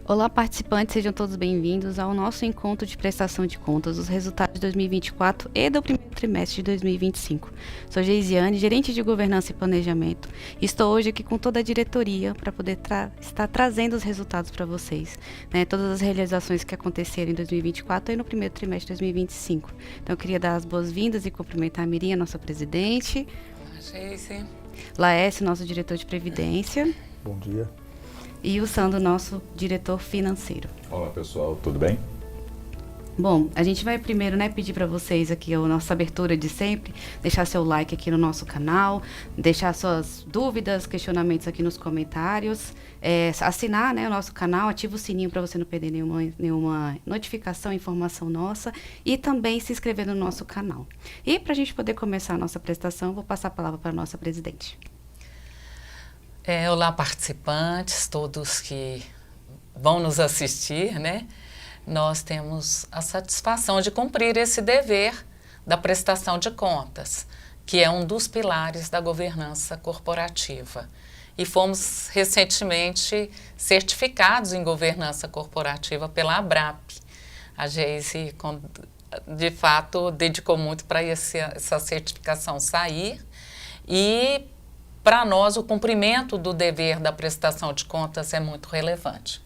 Olá, participantes, sejam todos bem-vindos ao nosso encontro de prestação de contas dos resultados de 2024 e do primeiro trimestre de 2025. Sou Geisiane, gerente de governança e planejamento, e estou hoje aqui com toda a diretoria para poder estar trazendo os resultados para vocês, né, todas as realizações que aconteceram em 2024 e no primeiro trimestre de 2025. Então, eu queria dar as boas-vindas e cumprimentar a Mirinha, nossa presidente. Olá, Geise. Laércio, nosso diretor de previdência. Bom dia. E o Sandro, nosso diretor financeiro. Olá, pessoal, tudo bem? Bom, a gente vai primeiro, pedir para vocês aqui a nossa abertura de sempre, deixar seu like aqui no nosso canal, deixar suas dúvidas, questionamentos aqui nos comentários, assinar, o nosso canal, ativa o sininho para você não perder nenhuma notificação, informação nossa, e também se inscrever no nosso canal. E para a gente poder começar a nossa apresentação, vou passar a palavra para a nossa presidente. Olá, participantes, todos que vão nos assistir, né? Nós temos a satisfação de cumprir esse dever da prestação de contas, que é um dos pilares da governança corporativa. E fomos recentemente certificados em governança corporativa pela ABRAP. A Geise, de fato, dedicou muito para essa certificação sair e para nós, o cumprimento do dever da prestação de contas é muito relevante.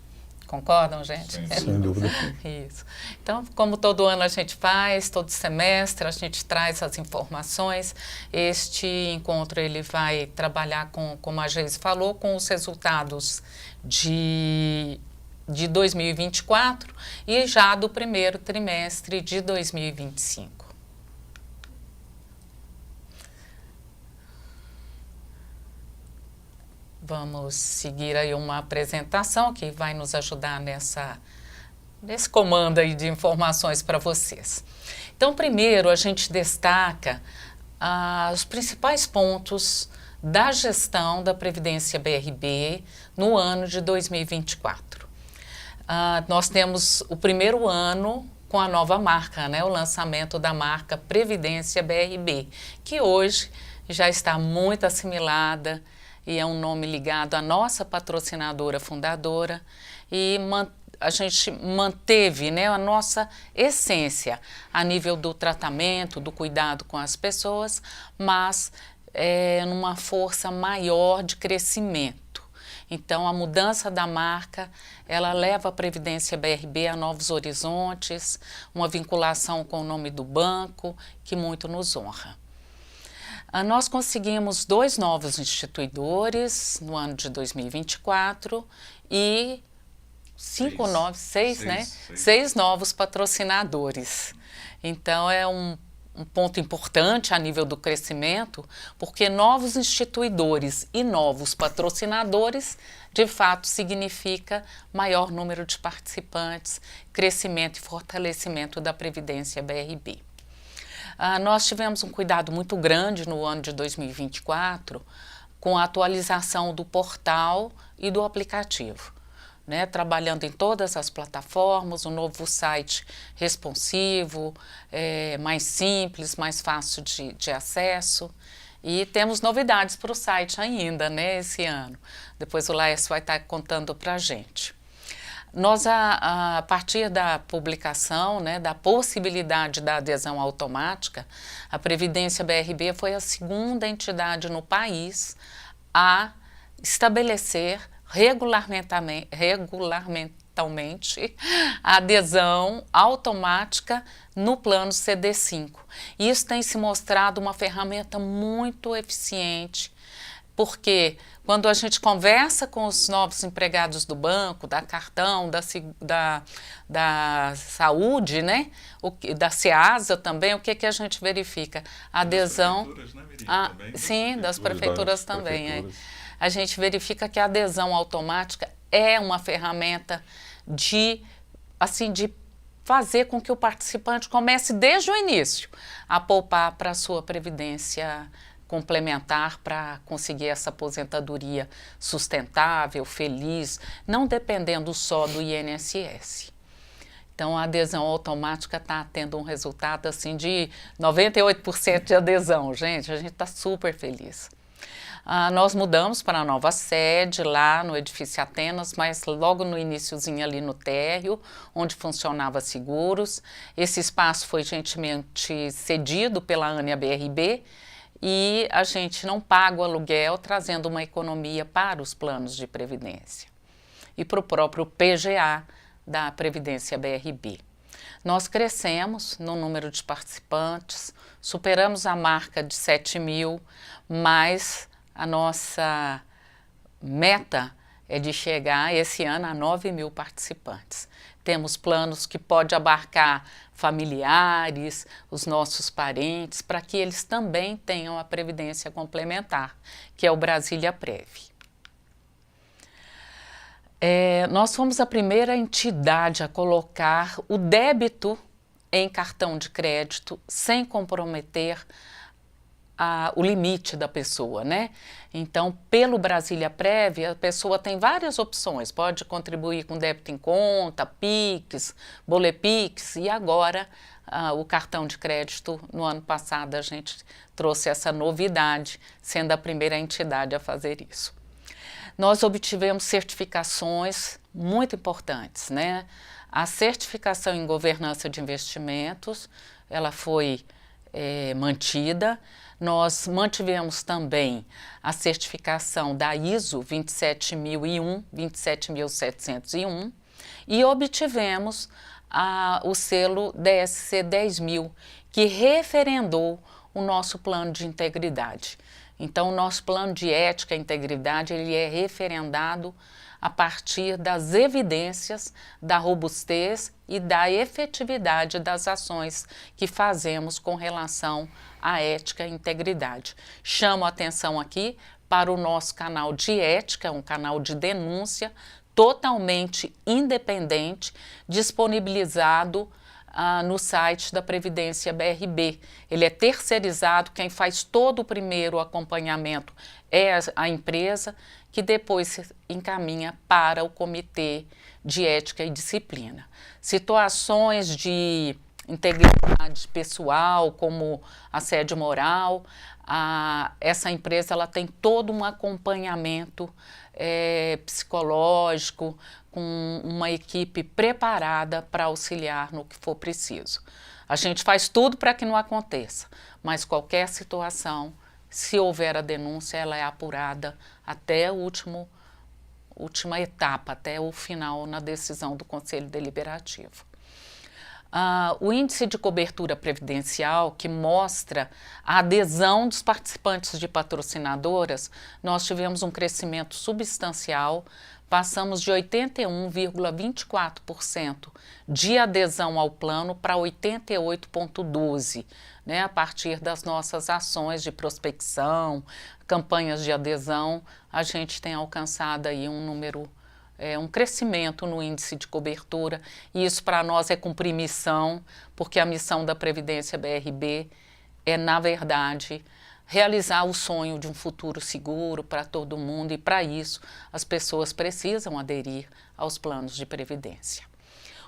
Concordam, gente? Sem dúvida. Isso. Então, como todo ano a gente faz, todo semestre a gente traz as informações. Este encontro ele vai trabalhar como a Geise falou, com os resultados de 2024 e já do primeiro trimestre de 2025. Vamos seguir aí uma apresentação que vai nos ajudar nesse comando aí de informações para vocês. Então, primeiro a gente destaca os principais pontos da gestão da Previdência BRB no ano de 2024. Nós temos o primeiro ano com a nova marca, o lançamento da marca Previdência BRB, que hoje já está muito assimilada, e é um nome ligado à nossa patrocinadora fundadora, e a gente manteve a nossa essência a nível do tratamento, do cuidado com as pessoas, mas numa força maior de crescimento. Então, a mudança da marca, ela leva a Previdência BRB a novos horizontes, uma vinculação com o nome do banco, que muito nos honra. Nós conseguimos 2 novos instituidores no ano de 2024 e 6 novos patrocinadores. Então, é um ponto importante a nível do crescimento, porque novos instituidores e novos patrocinadores, de fato, significa maior número de participantes, crescimento e fortalecimento da Previdência BRB. Nós tivemos um cuidado muito grande no ano de 2024 com a atualização do portal e do aplicativo, trabalhando em todas as plataformas, um novo site responsivo, mais simples, mais fácil de acesso. E temos novidades para o site ainda, esse ano. Depois o Laércio vai estar contando para a gente. Nós, a partir da publicação, da possibilidade da adesão automática, a Previdência BRB foi a segunda entidade no país a estabelecer regularmente a adesão automática no plano CD5. Isso tem se mostrado uma ferramenta muito eficiente, porque quando a gente conversa com os novos empregados do banco, da cartão, da saúde, da SEASA também, o que a gente verifica? A adesão... Das prefeituras, Miriam, também? Sim, das prefeituras também. A gente verifica que a adesão automática é uma ferramenta de fazer com que o participante comece desde o início a poupar para a sua previdência complementar para conseguir essa aposentadoria sustentável, feliz, não dependendo só do INSS. Então, a adesão automática está tendo um resultado de 98% de adesão, gente, a gente está super feliz. Nós mudamos para a nova sede, lá no edifício Atenas, mas logo no iniciozinho ali no térreo, onde funcionava seguros. Esse espaço foi gentilmente cedido pela Ânia BRB e a gente não paga o aluguel, trazendo uma economia para os planos de previdência e para o próprio PGA da Previdência BRB. Nós crescemos no número de participantes, superamos a marca de 7.000, mas a nossa meta é de chegar esse ano a 9.000 participantes. Temos planos que podem abarcar familiares, os nossos parentes, para que eles também tenham a previdência complementar, que é o Brasília Prev. Nós fomos a primeira entidade a colocar o débito em cartão de crédito sem comprometer o limite da pessoa, né? Então, pelo Brasília Prev, a pessoa tem várias opções, pode contribuir com débito em conta, Pix, Bolepix, e agora o cartão de crédito, no ano passado a gente trouxe essa novidade, sendo a primeira entidade a fazer isso. Nós obtivemos certificações muito importantes, né? A certificação em governança de investimentos, ela foi mantida. Nós mantivemos também a certificação da ISO 27001, 27701 e obtivemos o selo DSC 10.000, que referendou o nosso plano de integridade. Então, o nosso plano de ética e integridade, ele é referendado a partir das evidências da robustez e da efetividade das ações que fazemos com relação à ética e integridade. Chamo a atenção aqui para o nosso canal de ética, um canal de denúncia totalmente independente, disponibilizado no site da Previdência BRB. Ele é terceirizado, quem faz todo o primeiro acompanhamento é a empresa, que depois encaminha para o Comitê de Ética e Disciplina. Situações de integridade pessoal, como assédio moral, essa empresa ela tem todo um acompanhamento psicológico, com uma equipe preparada para auxiliar no que for preciso. A gente faz tudo para que não aconteça, mas qualquer situação, se houver a denúncia, ela é apurada até a última etapa, até o final na decisão do Conselho Deliberativo. O índice de cobertura previdencial, que mostra a adesão dos participantes de patrocinadoras, nós tivemos um crescimento substancial, passamos de 81,24% de adesão ao plano para 88,12%, né, a partir das nossas ações de prospecção, campanhas de adesão, a gente tem alcançado aí um número, um crescimento no índice de cobertura, e isso para nós é cumprir missão, porque a missão da Previdência BRB é, na verdade, realizar o sonho de um futuro seguro para todo mundo, e para isso as pessoas precisam aderir aos planos de previdência.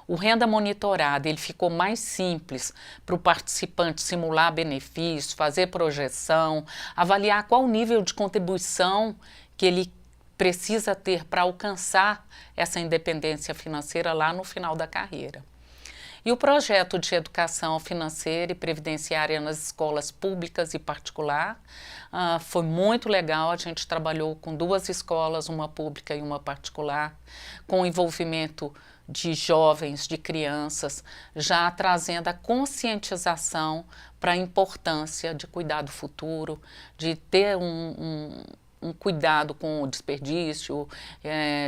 O renda monitorada, ele ficou mais simples para o participante simular benefícios, fazer projeção, avaliar qual o nível de contribuição que ele precisa ter para alcançar essa independência financeira lá no final da carreira. E o projeto de educação financeira e previdenciária nas escolas públicas e particular foi muito legal. A gente trabalhou com 2 escolas, uma pública e uma particular, com o envolvimento de jovens, de crianças, já trazendo a conscientização para a importância de cuidar do futuro, de ter um cuidado com o desperdício,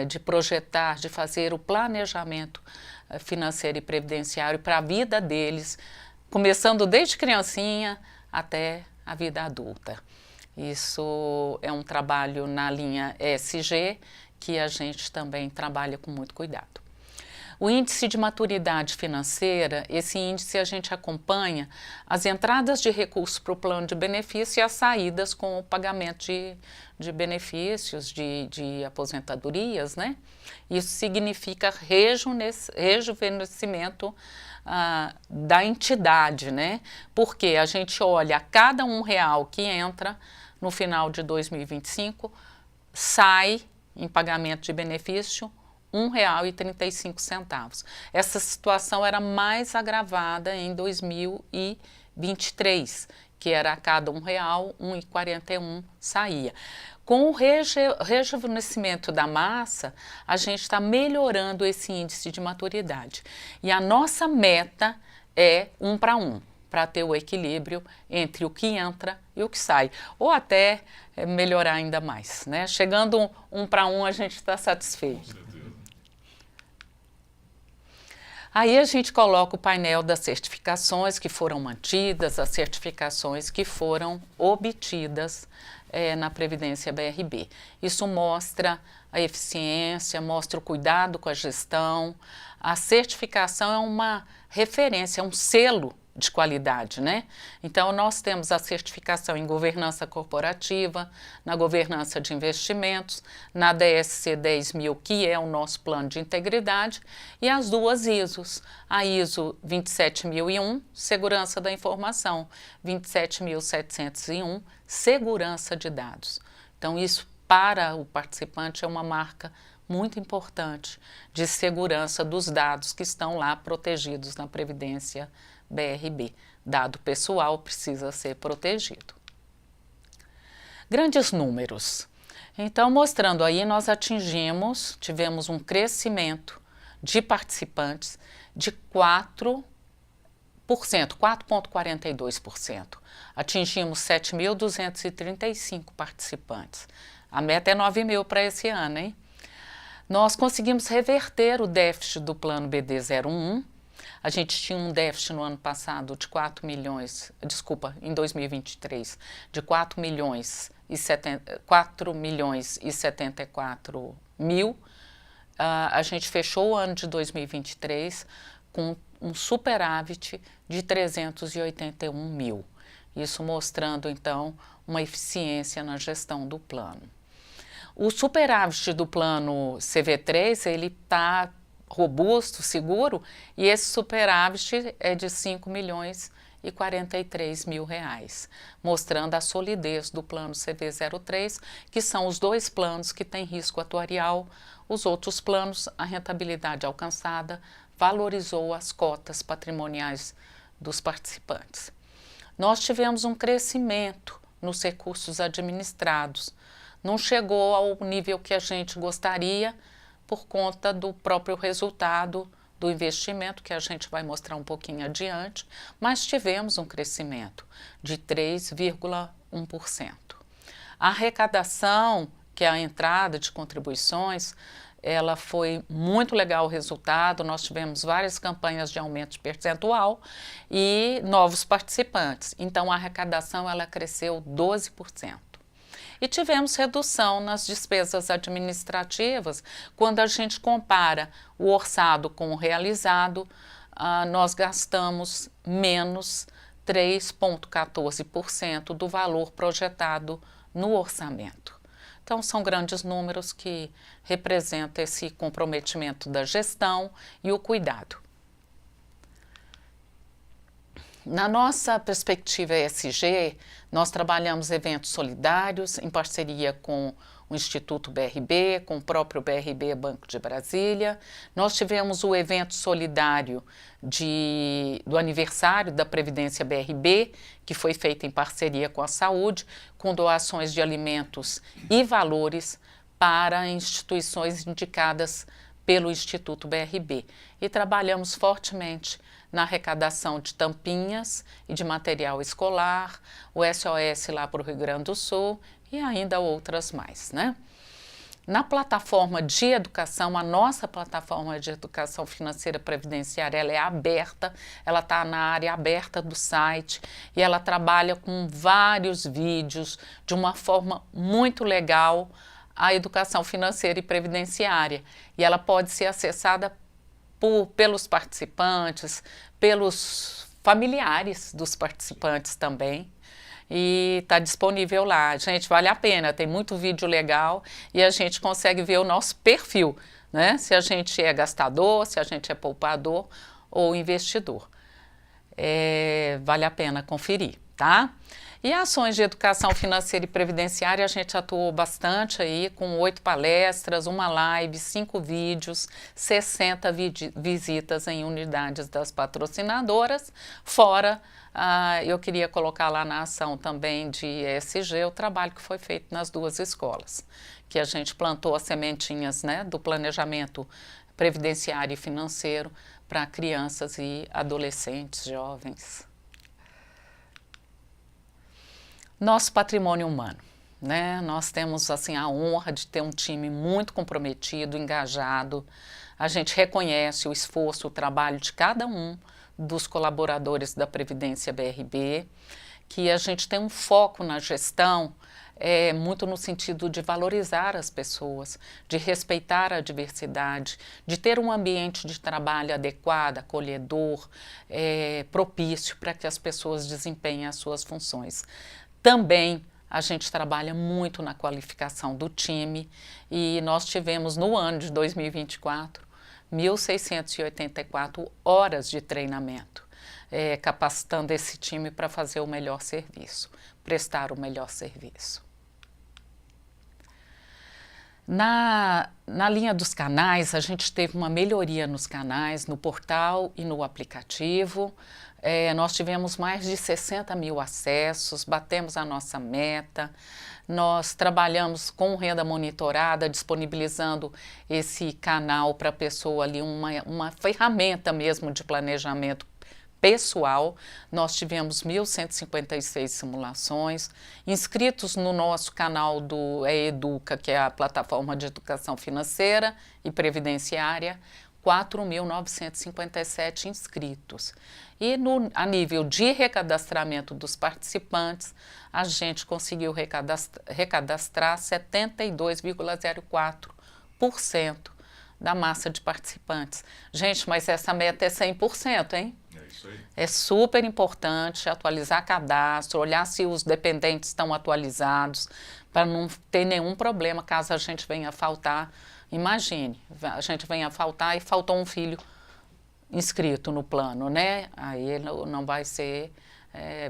de projetar, de fazer o planejamento financeiro e previdenciário para a vida deles, começando desde criancinha até a vida adulta. Isso é um trabalho na linha ESG, que a gente também trabalha com muito cuidado. O índice de maturidade financeira, esse índice a gente acompanha as entradas de recursos para o plano de benefício e as saídas com o pagamento de benefícios, de aposentadorias, né? Isso significa rejuvenescimento da entidade, né? Porque a gente olha a cada R$1 que entra no final de 2025, sai em pagamento de benefício R$1,35. Essa situação era mais agravada em 2023, que era a cada R$1, R$1,41 saía. Com o rejuvenescimento da massa, a gente está melhorando esse índice de maturidade. E a nossa meta é 1 para 1, para ter o equilíbrio entre o que entra e o que sai. Ou até melhorar ainda mais, né? Chegando 1 para 1, a gente está satisfeito. Aí a gente coloca o painel das certificações que foram mantidas, as certificações que foram obtidas na Previdência BRB. Isso mostra a eficiência, mostra o cuidado com a gestão. A certificação é uma referência, é um selo de qualidade, né? Então, nós temos a certificação em governança corporativa, na governança de investimentos, na DSC 10.000, que é o nosso plano de integridade, e as duas ISOs, a ISO 27001, segurança da informação, 27701, segurança de dados. Então, isso para o participante é uma marca muito importante de segurança dos dados que estão lá protegidos na Previdência BRB. Dado pessoal precisa ser protegido. Grandes números. Então, mostrando aí, nós tivemos um crescimento de participantes de 4,42%. Atingimos 7.235 participantes. A meta é 9.000 para esse ano, hein? Nós conseguimos reverter o déficit do plano BD01. A gente tinha um déficit no ano passado de 2023, de 4.074.000. A gente fechou o ano de 2023 com um superávit de 381 mil. Isso mostrando, então, uma eficiência na gestão do plano. O superávit do plano CV3, ele está robusto, seguro, e esse superávit é de 5.043.000 reais, mostrando a solidez do plano CV03, que são os dois planos que têm risco atuarial. Os outros planos, a rentabilidade alcançada valorizou as cotas patrimoniais dos participantes. Nós tivemos um crescimento nos recursos administrados. Não chegou ao nível que a gente gostaria por conta do próprio resultado do investimento, que a gente vai mostrar um pouquinho adiante, mas tivemos um crescimento de 3,1%. A arrecadação, que é a entrada de contribuições, ela foi muito legal o resultado. Nós tivemos várias campanhas de aumento de percentual e novos participantes. Então, a arrecadação ela cresceu 12%. E tivemos redução nas despesas administrativas. Quando a gente compara o orçado com o realizado, nós gastamos menos 3,14% do valor projetado no orçamento. Então, são grandes números que representam esse comprometimento da gestão e o cuidado. Na nossa perspectiva ESG, nós trabalhamos eventos solidários em parceria com o Instituto BRB, com o próprio BRB Banco de Brasília. Nós tivemos o evento solidário do aniversário da Previdência BRB, que foi feito em parceria com a saúde, com doações de alimentos e valores para instituições indicadas pelo Instituto BRB. E trabalhamos fortemente na arrecadação de tampinhas e de material escolar, o SOS lá para o Rio Grande do Sul e ainda outras mais, né? Na plataforma de educação, a nossa plataforma de educação financeira previdenciária, ela é aberta, ela está na área aberta do site e ela trabalha com vários vídeos de uma forma muito legal a educação financeira e previdenciária. E ela pode ser acessada pelos participantes, pelos familiares dos participantes também. E está disponível lá. Gente, vale a pena, tem muito vídeo legal e a gente consegue ver o nosso perfil, né? Se a gente é gastador, se a gente é poupador ou investidor. Vale a pena conferir, tá? E ações de educação financeira e previdenciária, a gente atuou bastante aí, com 8 palestras, uma live, 5 vídeos, 60 visitas em unidades das patrocinadoras, fora, eu queria colocar lá na ação também de ESG, o trabalho que foi feito nas 2 escolas, que a gente plantou as sementinhas, né, do planejamento previdenciário e financeiro para crianças e adolescentes, jovens. Nosso patrimônio humano, né? Nós temos assim a honra de ter um time muito comprometido, engajado. A gente reconhece o esforço, o trabalho de cada um dos colaboradores da Previdência BRB, que a gente tem um foco na gestão muito no sentido de valorizar as pessoas, de respeitar a diversidade, de ter um ambiente de trabalho adequado, acolhedor, propício para que as pessoas desempenhem as suas funções. Também a gente trabalha muito na qualificação do time e nós tivemos no ano de 2024 1.684 horas de treinamento, capacitando esse time para fazer o melhor serviço, prestar o melhor serviço. Na linha dos canais, a gente teve uma melhoria nos canais, no portal e no aplicativo. Nós tivemos mais de 60 mil acessos, batemos a nossa meta. Nós trabalhamos com renda monitorada, disponibilizando esse canal para a pessoa ali, uma ferramenta mesmo de planejamento pessoal. Nós tivemos 1.156 simulações, inscritos no nosso canal do Educa, que é a plataforma de educação financeira e previdenciária, 4.957 inscritos. E a nível de recadastramento dos participantes, a gente conseguiu recadastrar 72,04% da massa de participantes. Gente, mas essa meta é 100%, hein? É isso aí. É super importante atualizar cadastro, olhar se os dependentes estão atualizados, para não ter nenhum problema caso a gente venha a faltar. Imagine, a gente venha a faltar e faltou um filho inscrito no plano, né? Aí ele não vai ser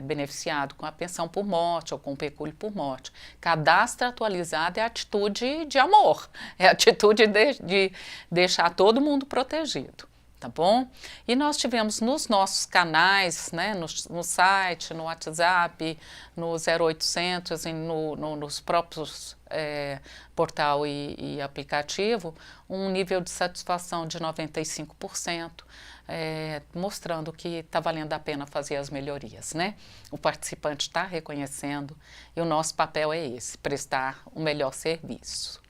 beneficiado com a pensão por morte ou com o pecúlio por morte. Cadastro atualizado é atitude de amor, é atitude de deixar todo mundo protegido, tá bom? E nós tivemos nos nossos canais, né, no site, no WhatsApp, no 0800 e nos próprios portal e aplicativo, um nível de satisfação de 95%, mostrando que está valendo a pena fazer as melhorias, né? O participante está reconhecendo e o nosso papel é esse, prestar o melhor serviço.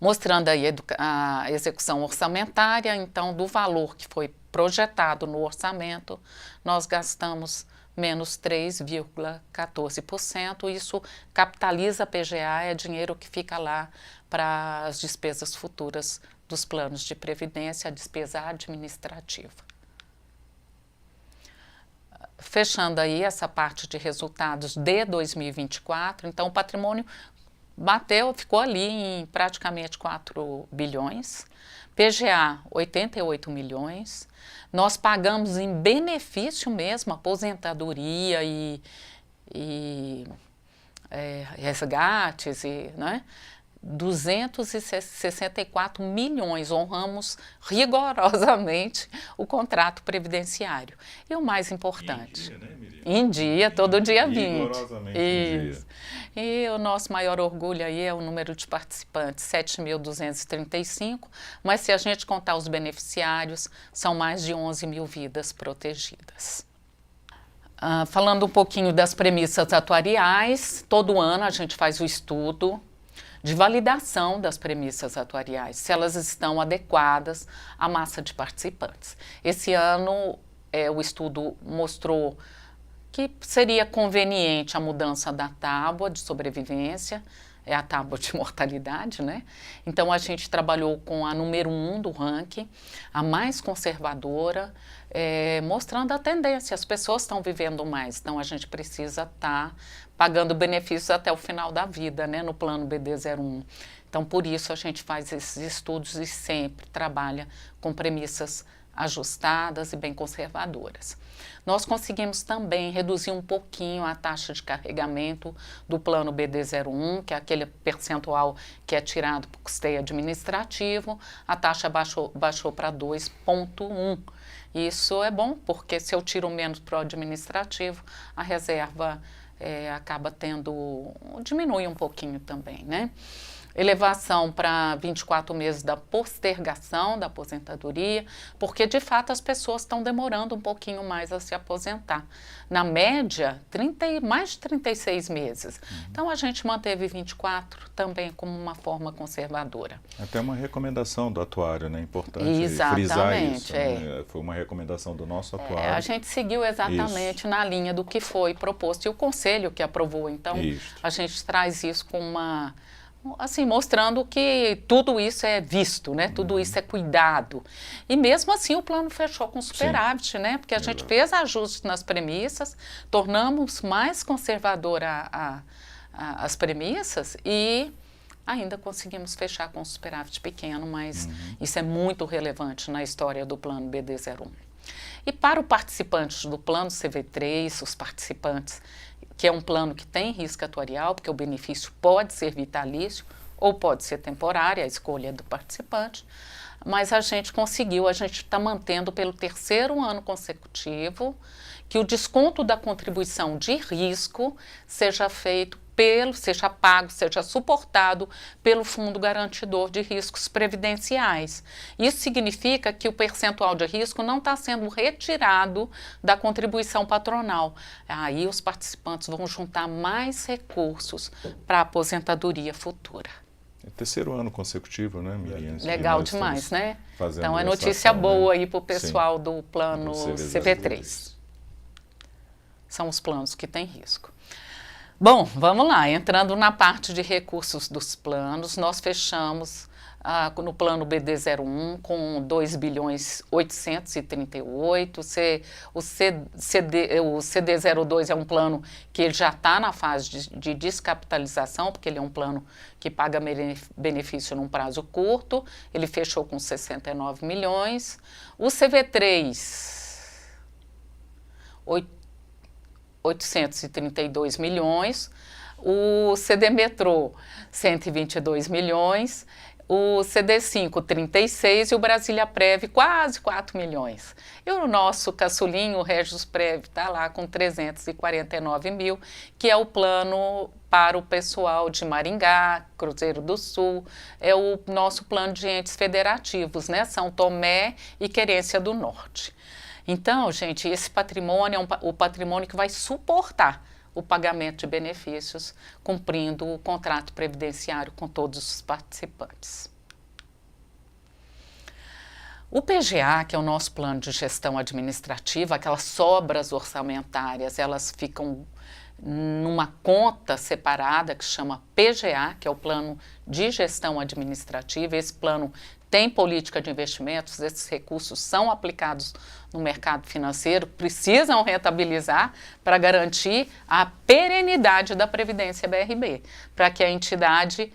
Mostrando aí a execução orçamentária, então, do valor que foi projetado no orçamento, nós gastamos menos 3,14%. Isso capitaliza a PGA, é dinheiro que fica lá para as despesas futuras dos planos de previdência, a despesa administrativa. Fechando aí essa parte de resultados de 2024, então o patrimônio ficou ali em praticamente 4 bilhões, PGA 88 milhões, nós pagamos em benefício mesmo, aposentadoria e resgates, né? 264 milhões, honramos rigorosamente o contrato previdenciário. E o mais importante, em dia, né, Miriam? Em dia, todo dia 20. Rigorosamente em dia. E o nosso maior orgulho aí é o número de participantes, 7.235, mas se a gente contar os beneficiários, são mais de 11 mil vidas protegidas. Falando um pouquinho das premissas atuariais, todo ano a gente faz o estudo de validação das premissas atuariais, se elas estão adequadas à massa de participantes. Esse ano, o estudo mostrou que seria conveniente a mudança da tábua de sobrevivência, é a tábua de mortalidade, né? Então a gente trabalhou com a número 1 do ranking, a mais conservadora, mostrando a tendência, as pessoas estão vivendo mais, então a gente precisa estar pagando benefícios até o final da vida, né, no plano BD01. Então por isso a gente faz esses estudos e sempre trabalha com premissas ajustadas e bem conservadoras. Nós conseguimos também reduzir um pouquinho a taxa de carregamento do plano BD01, que é aquele percentual que é tirado por custeio administrativo, a taxa baixou para 2,1. Isso é bom, porque se eu tiro menos para o administrativo, a reserva acaba diminui um pouquinho também, né? Elevação para 24 meses da postergação da aposentadoria, porque de fato as pessoas estão demorando um pouquinho mais a se aposentar. Na média, mais de 36 meses. Então a gente manteve 24 também como uma forma conservadora. Até uma recomendação do atuário, né? Importante frisar isso. Né? Foi uma recomendação do nosso atuário. A gente seguiu exatamente na linha do que foi proposto e o conselho que aprovou. Então a gente traz isso com assim, mostrando que tudo isso é visto, né? Tudo isso é cuidado. E mesmo assim o plano fechou com superávit, né? Porque a gente fez ajustes nas premissas, tornamos mais conservadora as premissas e ainda conseguimos fechar com superávit pequeno, mas isso é muito relevante na história do plano BD01. E para o participante do plano CV3, os participantes, que é um plano que tem risco atuarial, porque o benefício pode ser vitalício ou pode ser temporário, a escolha é do participante, mas a gente está mantendo pelo 3º ano consecutivo que o desconto da contribuição de risco seja feito seja pago, seja suportado pelo Fundo Garantidor de Riscos Previdenciais. Isso significa que o percentual de risco não está sendo retirado da contribuição patronal. Aí os participantes vão juntar mais recursos para a aposentadoria futura. É 3º ano consecutivo, né, Miriam? Legal demais, né? Então é notícia boa aí para o pessoal do plano CV3. São os planos que têm risco. Bom, vamos lá, entrando na parte de recursos dos planos, nós fechamos no plano BD01 com 2.838.000.000, o CD02 é um plano que ele já está na fase de descapitalização, porque ele é um plano que paga benefício num prazo curto, ele fechou com 69 milhões, o CV3, 832 milhões, o CD Metrô, 122 milhões, o CD5, 36 e o Brasília Prev, quase 4 milhões. E o nosso caçulinho, o Regis Prev, está lá com 349 mil, que é o plano para o pessoal de Maringá, Cruzeiro do Sul, é o nosso plano de entes federativos, né? São Tomé e Querência do Norte. Então, gente, esse patrimônio é o patrimônio que vai suportar o pagamento de benefícios, cumprindo o contrato previdenciário com todos os participantes. O PGA, que é o nosso plano de gestão administrativa, aquelas sobras orçamentárias, elas ficam numa conta separada que chama PGA, que é o plano de gestão administrativa. Esse plano tem política de investimentos, esses recursos são aplicados no mercado financeiro, precisam rentabilizar para garantir a perenidade da Previdência BRB, para que a entidade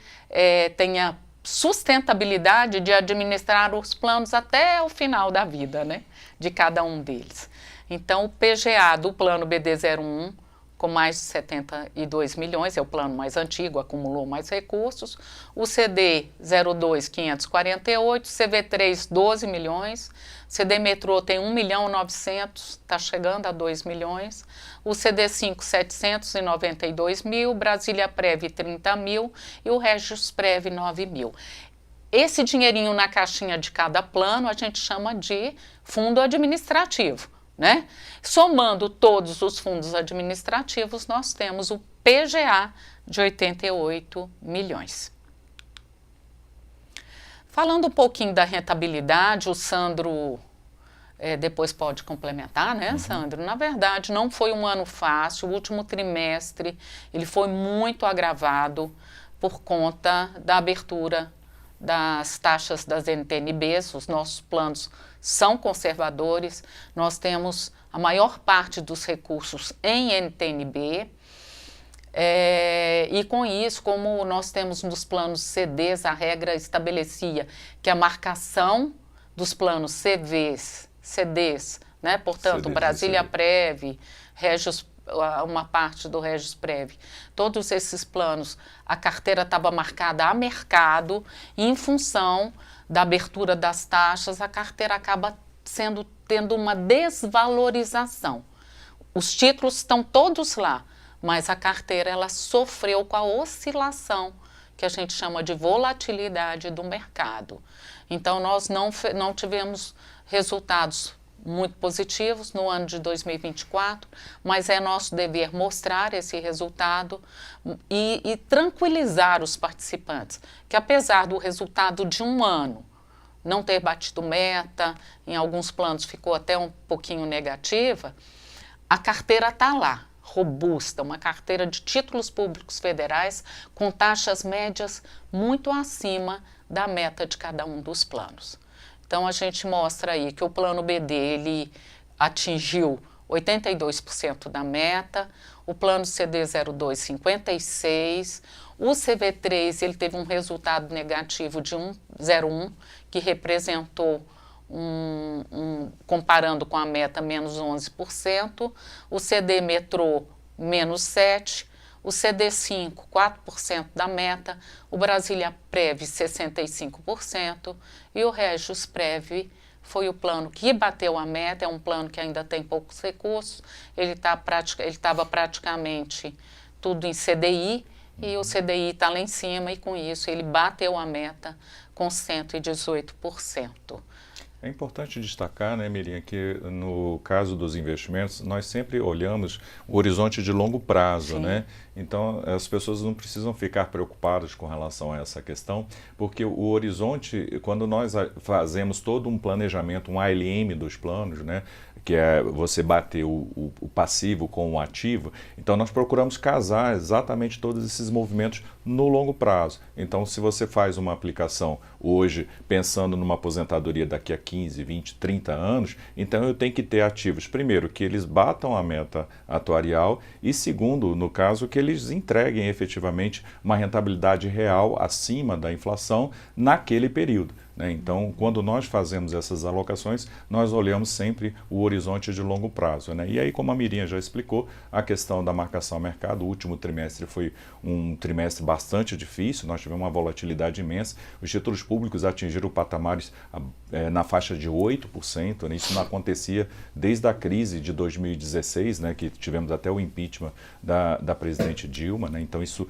tenha sustentabilidade de administrar os planos até o final da vida, né, de cada um deles. Então, o PGA do plano BD01, com mais de 72 milhões, é o plano mais antigo, acumulou mais recursos. O CD02, 548, CV3, 12 milhões. CD Metrô tem 1.900.000, está chegando a 2 milhões. O CD5, 792 mil. Brasília Prev, 30 mil. E o Regis Prev, 9 mil. Esse dinheirinho na caixinha de cada plano a gente chama de fundo administrativo, né? Somando todos os fundos administrativos, nós temos o PGA de 88 milhões. Falando um pouquinho da rentabilidade, o Sandro depois pode complementar, né, Sandro? Na verdade, não foi um ano fácil, o último trimestre ele foi muito agravado por conta da abertura das taxas das NTN-Bs. Os nossos planos são conservadores, nós temos a maior parte dos recursos em NTN-B, e com isso, como nós temos nos planos CDs, a regra estabelecia que a marcação dos planos CDs, né, portanto, CDs, Brasília Prev, uma parte do Regis Prev, todos esses planos, a carteira estava marcada a mercado e em função da abertura das taxas, a carteira acaba tendo uma desvalorização. Os títulos estão todos lá, mas a carteira ela sofreu com a oscilação, que a gente chama de volatilidade do mercado. Então, nós não tivemos resultados muito positivos no ano de 2024, mas é nosso dever mostrar esse resultado e tranquilizar os participantes, que apesar do resultado de um ano não ter batido meta, em alguns planos ficou até um pouquinho negativa, a carteira está lá, robusta, uma carteira de títulos públicos federais com taxas médias muito acima da meta de cada um dos planos. Então, a gente mostra aí que o plano BD, ele atingiu 82% da meta, o plano CD02, 56%, o CV3, ele teve um resultado negativo de 0,1, que representou, comparando com a meta, menos 11%, o CD Metrô, menos 7%, o CD5, 4% da meta, o Brasília Prev, 65%, e o Regis Prev foi o plano que bateu a meta, é um plano que ainda tem poucos recursos, ele estava praticamente tudo em CDI, e o CDI está lá em cima, e com isso ele bateu a meta com 118%. É importante destacar, né, Miriam, que no caso dos investimentos, nós sempre olhamos o horizonte de longo prazo, Sim. né? Então, as pessoas não precisam ficar preocupadas com relação a essa questão, porque o horizonte, quando nós fazemos todo um planejamento, um ALM dos planos, né, que é você bater o passivo com o ativo, então nós procuramos casar exatamente todos esses movimentos no longo prazo. Então, se você faz uma aplicação hoje pensando numa aposentadoria daqui a 15, 20, 30 anos, então eu tenho que ter ativos, primeiro, que eles batam a meta atuarial e segundo, no caso, que eles entreguem efetivamente uma rentabilidade real acima da inflação naquele período. Então, quando nós fazemos essas alocações, nós olhamos sempre o horizonte de longo prazo. Né? E aí, como a Miriam já explicou, a questão da marcação ao mercado, o último trimestre foi um trimestre bastante difícil, nós tivemos uma volatilidade imensa, os títulos públicos atingiram patamares na faixa de 8%, né? Isso não acontecia desde a crise de 2016, né? Que tivemos até o impeachment da presidente Dilma, né? Então isso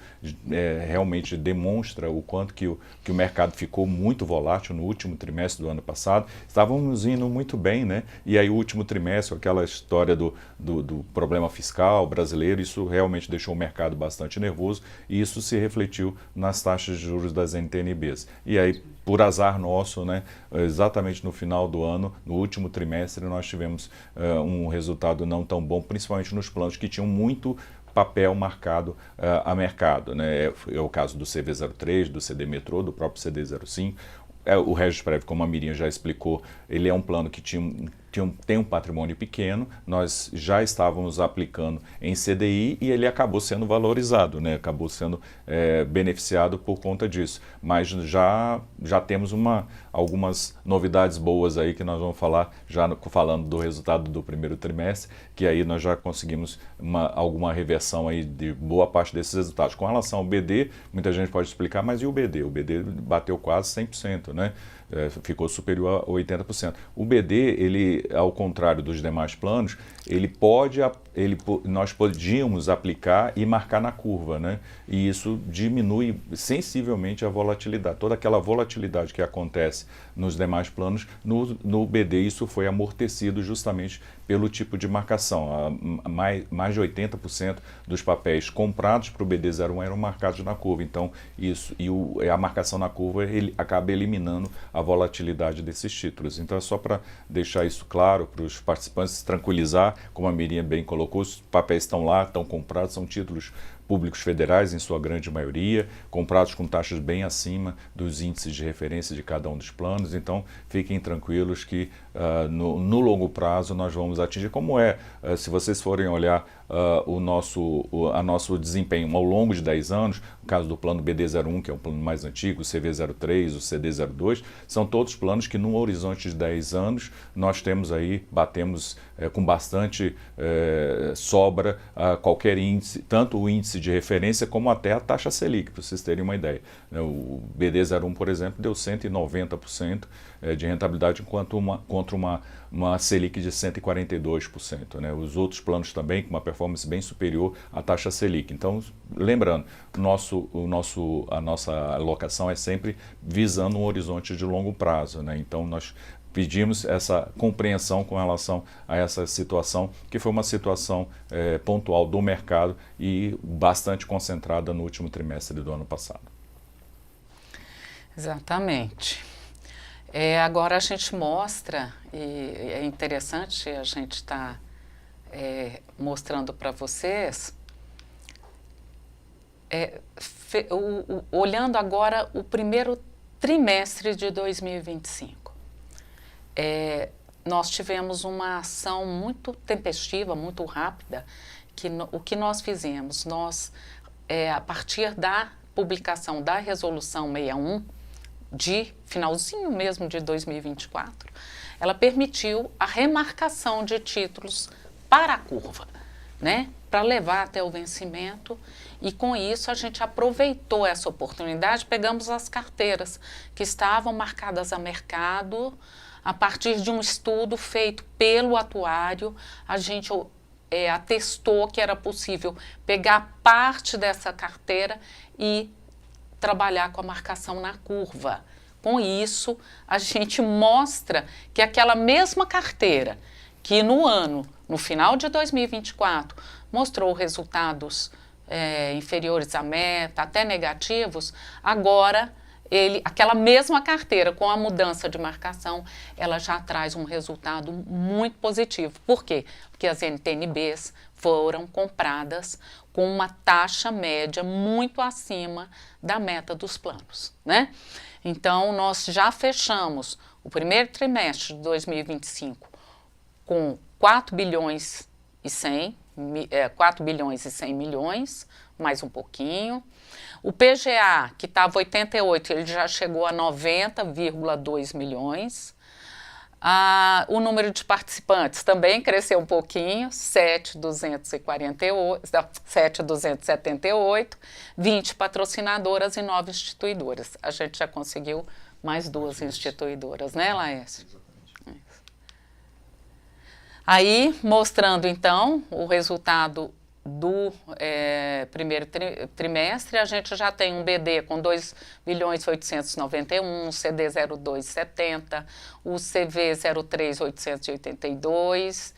realmente demonstra o quanto que o mercado ficou muito volátil no último trimestre do ano passado. Estávamos indo muito bem, né? E aí o último trimestre, aquela história do problema fiscal brasileiro, isso realmente deixou o mercado bastante nervoso e isso se refletiu nas taxas de juros das NTN-Bs. E aí, por azar nosso, né, exatamente no final do ano, no último trimestre, nós tivemos um resultado não tão bom, principalmente nos planos que tinham muito papel marcado a mercado. Né? É o caso do CV03, do CD Metrô, do próprio CD05. O Regis Prev, como a Miriam já explicou, ele é um plano que tem um patrimônio pequeno, nós já estávamos aplicando em CDI e ele acabou sendo valorizado, né? Acabou sendo beneficiado por conta disso. Mas já temos algumas novidades boas aí que nós vamos falar, já falando do resultado do primeiro trimestre, que aí nós já conseguimos alguma reversão aí de boa parte desses resultados. Com relação ao BD, muita gente pode explicar, mas e o BD? O BD bateu quase 100%, né? Ficou superior a 80%. O BD, ele, ao contrário dos demais planos, nós podíamos aplicar e marcar na curva, né? E isso diminui sensivelmente a volatilidade. Toda aquela volatilidade que acontece nos demais planos, no BD isso foi amortecido justamente pelo tipo de marcação. Mais de 80% dos papéis comprados para o BD01 eram marcados na curva. Então, a marcação na curva ele acaba eliminando a volatilidade desses títulos. Então, é só para deixar isso claro para os participantes, se tranquilizar, como a Miriam bem colocou, os papéis estão lá, estão comprados, são títulos públicos federais, em sua grande maioria, comprados com taxas bem acima dos índices de referência de cada um dos planos. Então, fiquem tranquilos que no longo prazo nós vamos atingir, se vocês forem olhar o nosso desempenho ao longo de 10 anos, no caso do plano BD01, que é o plano mais antigo, o CV03, o CD02, são todos planos que no horizonte de 10 anos nós batemos com bastante sobra qualquer índice, tanto o índice de referência como até a taxa Selic, para vocês terem uma ideia. O BD01, por exemplo, deu 190% de rentabilidade, enquanto contra uma Selic de 142%. Né? Os outros planos também com uma performance bem superior à taxa Selic. Então, lembrando, a nossa alocação é sempre visando um horizonte de longo prazo. Né? Então, nós pedimos essa compreensão com relação a essa situação, que foi uma situação pontual do mercado e bastante concentrada no último trimestre do ano passado. Exatamente. Agora a gente mostra, e é interessante a gente estar mostrando para vocês, olhando agora o primeiro trimestre de 2025. Nós tivemos uma ação muito tempestiva, muito rápida, o que nós fizemos? Nós, a partir da publicação da Resolução 61, de finalzinho mesmo de 2024, ela permitiu a remarcação de títulos para a curva, né? Para levar até o vencimento, e com isso a gente aproveitou essa oportunidade, pegamos as carteiras que estavam marcadas a mercado, a partir de um estudo feito pelo atuário, a gente atestou que era possível pegar parte dessa carteira e trabalhar com a marcação na curva. Com isso, a gente mostra que aquela mesma carteira que no final de 2024, mostrou resultados inferiores à meta, até negativos, agora aquela mesma carteira, com a mudança de marcação, ela já traz um resultado muito positivo. Por quê? Porque as NTNBs foram compradas com uma taxa média muito acima da meta dos planos, né? Então, nós já fechamos o primeiro trimestre de 2025 com 4 bilhões e 100 milhões, mais um pouquinho. O PGA, que estava 88, ele já chegou a 90,2 milhões. O número de participantes também cresceu um pouquinho, 7.278, 20 patrocinadoras e 9 instituidoras. A gente já conseguiu mais 2 instituidoras, né, Laércio? Aí, mostrando então o resultado do primeiro trimestre, a gente já tem um BD com 2.891.000, CD 0270, o CV 03.882,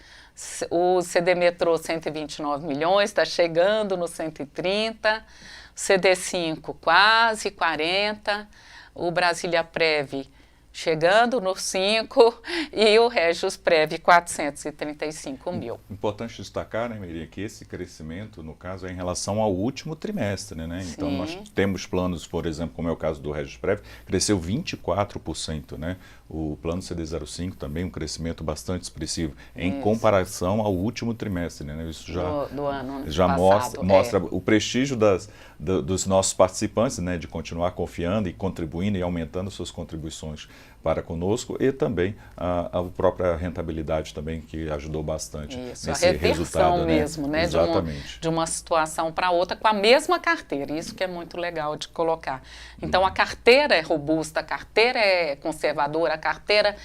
o CD Metrô 129 milhões, está chegando no 130, CD 5 quase 40, o Brasília Prev chegando no 5 e o Regis Prev 435 mil. Importante destacar, né, Miriam, que esse crescimento, no caso, é em relação ao último trimestre, né? Sim. Então, nós temos planos, por exemplo, como é o caso do Regis Prev, cresceu 24%, né? O plano CD05 também, um crescimento bastante expressivo, em comparação ao último trimestre, né? Isso já, do ano já passado, mostra o prestígio dos nossos participantes, né? De continuar confiando e contribuindo e aumentando suas contribuições para conosco, e também a própria rentabilidade também, que ajudou bastante nesse resultado. Mesmo, né? Exatamente. De uma situação para outra com a mesma carteira, isso que é muito legal de colocar. Então, a carteira é robusta, a carteira é conservadora, a carteira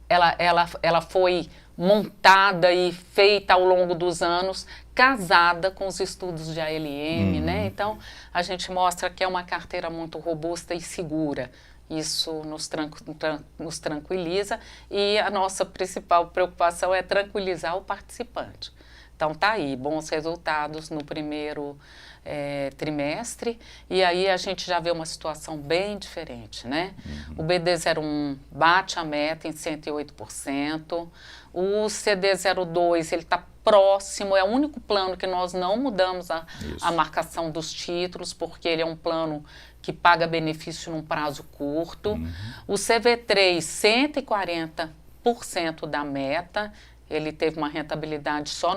ela foi montada e feita ao longo dos anos, casada com os estudos de ALM, né? Então, a gente mostra que é uma carteira muito robusta e segura. Isso nos tranquiliza, e a nossa principal preocupação é tranquilizar o participante. Então, tá aí, bons resultados no primeiro trimestre, e aí a gente já vê uma situação bem diferente, né? O BD01 bate a meta em 108%, o CD02 ele está próximo, é o único plano que nós não mudamos a marcação dos títulos, porque ele é um plano que paga benefício num prazo curto. O CV3, 140% da meta, ele teve uma rentabilidade só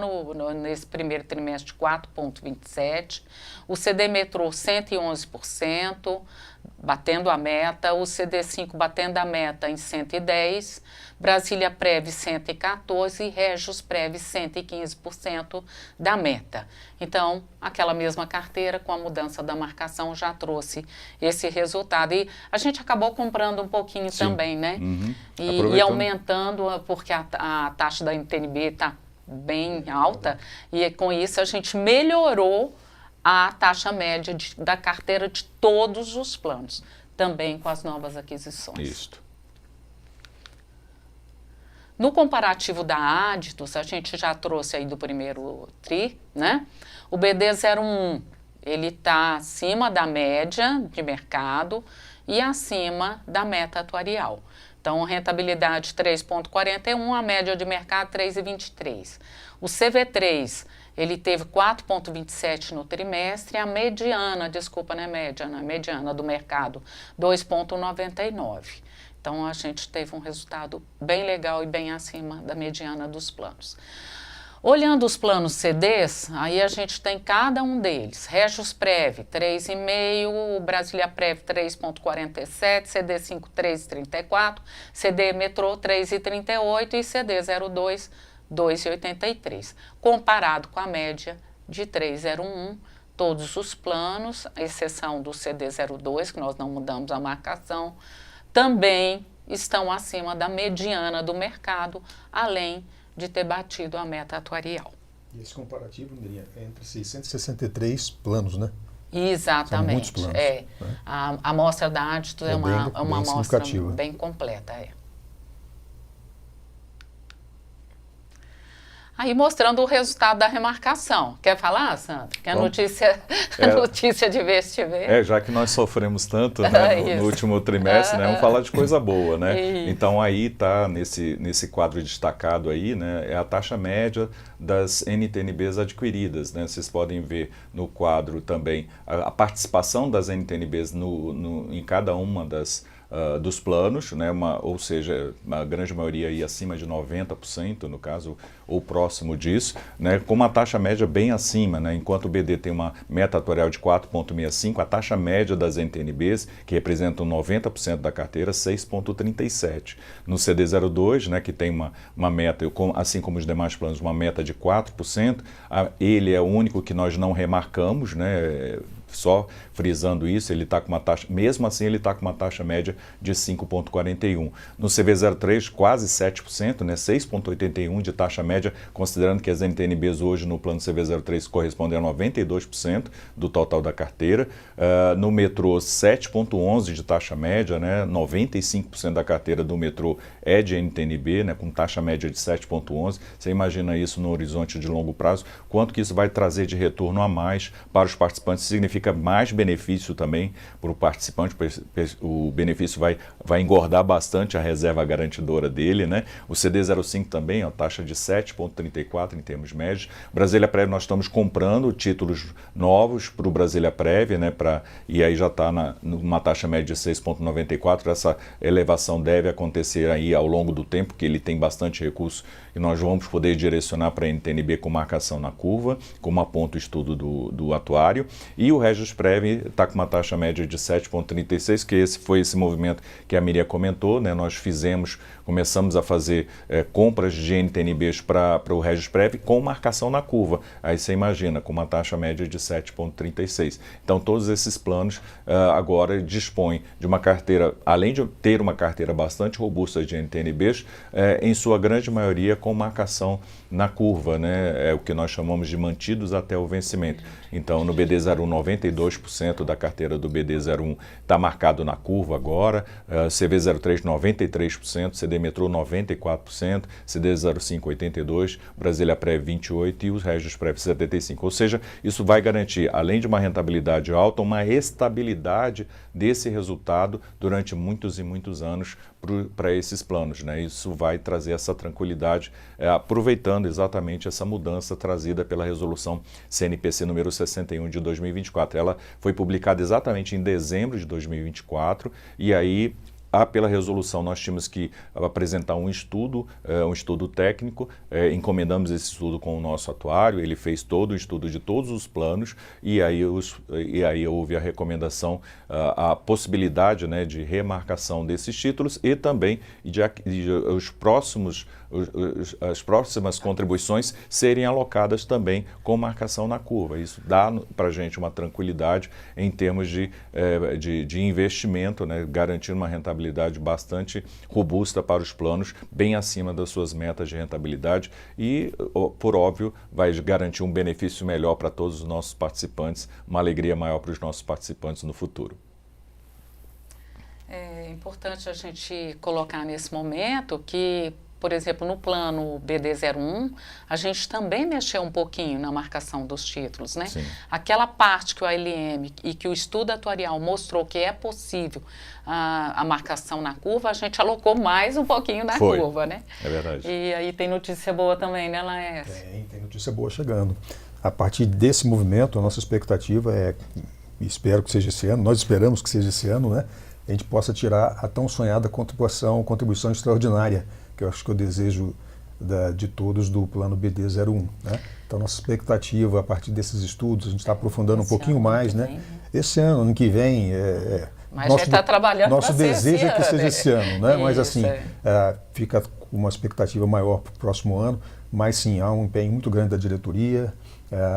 nesse primeiro trimestre de 4,27%. O CD Metrô, 111%, batendo a meta. O CD5 batendo a meta em 110%. Brasília Prev, 114%. E Regis Prev, 115% da meta. Então, aquela mesma carteira, com a mudança da marcação, já trouxe esse resultado. E a gente acabou comprando um pouquinho também, né? E aumentando, porque a taxa da NTNB está bem alta, e com isso a gente melhorou a taxa média da carteira de todos os planos, também com as novas aquisições. Isso. No comparativo da Aditus, a gente já trouxe aí do primeiro TRI, né? O BD01, ele está acima da média de mercado e acima da meta atuarial. Então, rentabilidade 3,41, a média de mercado 3,23. O CV3, ele teve 4,27 no trimestre, a mediana, desculpa, não é média, não é mediana do mercado, 2,99. Então, a gente teve um resultado bem legal e bem acima da mediana dos planos. Olhando os planos CDs, aí a gente tem cada um deles. Regis Prev, 3,5, Brasília Prev, 3,47, CD5, 3,34, CD Metrô, 3,38 e CD02, 2,83. Comparado com a média de 3,01, todos os planos, à exceção do CD02, que nós não mudamos a marcação, também estão acima da mediana do mercado, além de ter batido a meta atuarial. E esse comparativo, Miriam, é entre 663 planos, né? Exatamente. São muitos planos, né? A amostra da Aditus é uma amostra bem completa. Aí mostrando o resultado da remarcação. Quer falar, Sandro? Que a notícia de investimento. Já que nós sofremos tanto, né, no último trimestre, né, vamos falar de coisa boa, né? Então aí está nesse quadro destacado aí, né, é a taxa média das NTNBs adquiridas, né? Vocês podem ver no quadro também a participação das NTNBs em cada uma dos planos, né, ou seja, a grande maioria aí acima de 90%, no caso, ou próximo disso, né, com uma taxa média bem acima, né, enquanto o BD tem uma meta atuarial de 4,65, a taxa média das NTNBs, que representam 90% da carteira, 6,37. No CD02, né, que tem uma meta, assim como os demais planos, uma meta de 4%, ele é o único que nós não remarcamos, né, só frisando isso, ele está com uma taxa, mesmo assim ele está com uma taxa média de 5,41. No CV03, quase 7%, né, 6,81 de taxa média, considerando que as NTNBs hoje no plano CV03 correspondem a 92% do total da carteira. No metrô, 7,11 de taxa média, né, 95% da carteira do metrô é de NTNB, né, com taxa média de 7,11. Você imagina isso no horizonte de longo prazo, quanto que isso vai trazer de retorno a mais para os participantes, significa mais benefício também para o participante, o benefício vai engordar bastante a reserva garantidora dele, né? O CD05 também, a taxa de 7,34 em termos médios. Brasília Prev, nós estamos comprando títulos novos para o Brasília Prev, né? E aí já está numa taxa média de 6,94, essa elevação deve acontecer aí ao longo do tempo, porque ele tem bastante recurso e nós vamos poder direcionar para a NTNB com marcação na curva, como aponta o estudo do atuário. E o Regis Prev está com uma taxa média de 7,36, que foi esse movimento que a Miriam comentou, né? Nós começamos a fazer compras de NTNBs para o Regis Prev com marcação na curva. Aí você imagina, com uma taxa média de 7,36. Então todos esses planos agora dispõem de uma carteira, além de ter uma carteira bastante robusta de NTNBs, em sua grande maioria com marcação na curva, né? É o que nós chamamos de mantidos até o vencimento. Então no BD01, 92% da carteira do BD01 está marcado na curva agora, CV03 93%, CD Metrô 94%, CD05 82%, Brasília Prev 28% e os Regis Prev 75%. Ou seja, isso vai garantir, além de uma rentabilidade alta, uma estabilidade desse resultado durante muitos e muitos anos para esses planos, né? Isso vai trazer essa tranquilidade, aproveitando exatamente essa mudança trazida pela resolução CNPC número 61 de 2024. Ela foi publicada exatamente em dezembro de 2024 e aí pela resolução, nós tínhamos que apresentar um estudo técnico, encomendamos esse estudo com o nosso atuário, ele fez todo o estudo de todos os planos e aí houve a recomendação, a possibilidade, né, de remarcação desses títulos e também de as próximas contribuições serem alocadas também com marcação na curva. Isso dá para a gente uma tranquilidade em termos de investimento, né, garantindo uma rentabilidade bastante robusta para os planos, bem acima das suas metas de rentabilidade e, por óbvio, vai garantir um benefício melhor para todos os nossos participantes, uma alegria maior para os nossos participantes no futuro. É importante a gente colocar nesse momento que, por exemplo, no plano BD01, a gente também mexeu um pouquinho na marcação dos títulos, né? Sim. Aquela parte que o ALM e que o estudo atuarial mostrou que é possível a marcação na curva, a gente alocou mais um pouquinho na curva, né? É verdade. E aí tem notícia boa também, né, Laércio? Tem notícia boa chegando. A partir desse movimento, a nossa expectativa é, espero que seja esse ano, nós esperamos que seja esse ano, né? A gente possa tirar a tão sonhada contribuição extraordinária, que eu acho que é o desejo de todos do plano BD01, né? Então, nossa expectativa, a partir desses estudos, a gente está aprofundando um pouquinho mais, né? Esse ano que vem, mas a gente está trabalhando nosso para desejo é que seja esse ano, né? Mas Isso, assim, fica com uma expectativa maior para o próximo ano, mas sim, há um empenho muito grande da diretoria,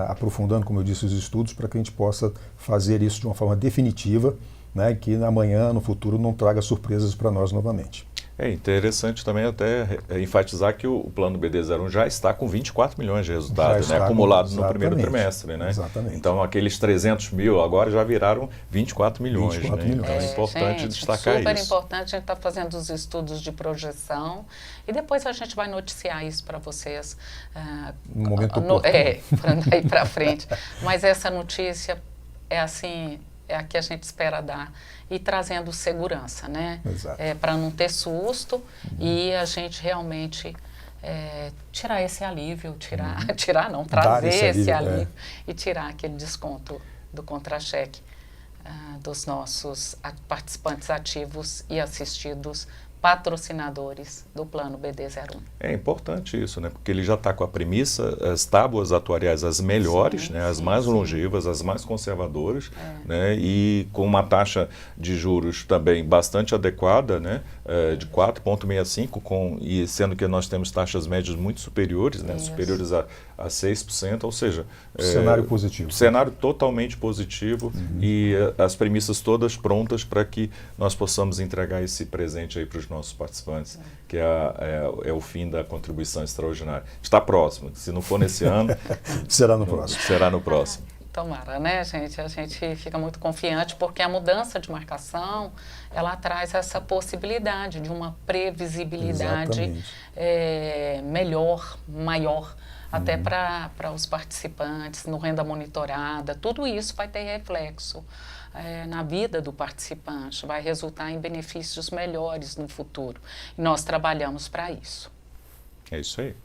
aprofundando, como eu disse, os estudos, para que a gente possa fazer isso de uma forma definitiva, né? Que amanhã, no futuro, não traga surpresas para nós novamente. É interessante também até enfatizar que o plano BD01 já está com 24 milhões de resultados, né, acumulados no primeiro trimestre, né? Exatamente. Então aqueles 300 mil agora já viraram 24 milhões. 24 né? milhões. Então é importante gente, destacar super isso. Importante, a gente está fazendo os estudos de projeção e depois a gente vai noticiar isso para vocês. No momento oportuno. Para daí para frente. Mas essa notícia é assim, é a que a gente espera dar e trazendo segurança, né? Exato. Para não ter susto e a gente realmente tirar esse alívio, trazer esse alívio e tirar aquele desconto do contra-cheque dos nossos participantes ativos e assistidos patrocinadores do plano BD01. É importante isso, né? Porque ele já está com a premissa, as tábuas atuariais as melhores, né? As mais longevas, as mais conservadoras, né? E com uma taxa de juros também bastante adequada, né? De 4,65, e sendo que nós temos taxas médias muito superiores, né? Superiores a 6%, ou seja... cenário positivo. Cenário totalmente positivo e as premissas todas prontas para que nós possamos entregar esse presente aí para os nossos participantes, que é o fim da contribuição extraordinária. Está próximo, se não for nesse ano... será no próximo. Será no próximo. Tomara, né, gente? A gente fica muito confiante porque a mudança de marcação, ela traz essa possibilidade de uma previsibilidade melhor, maior, até para os participantes, no renda monitorada, tudo isso vai ter reflexo na vida do participante, vai resultar em benefícios melhores no futuro. E nós trabalhamos para isso. É isso aí.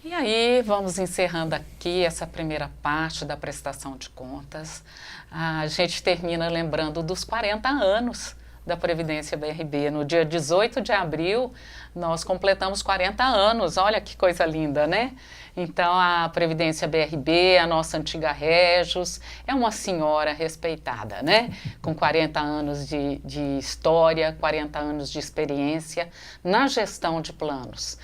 E aí, vamos encerrando aqui essa primeira parte da prestação de contas. A gente termina lembrando dos 40 anos da Previdência BRB. No dia 18 de abril, nós completamos 40 anos. Olha que coisa linda, né? Então, a Previdência BRB, a nossa antiga Regis, é uma senhora respeitada, né? Com 40 anos de história, 40 anos de experiência na gestão de planos.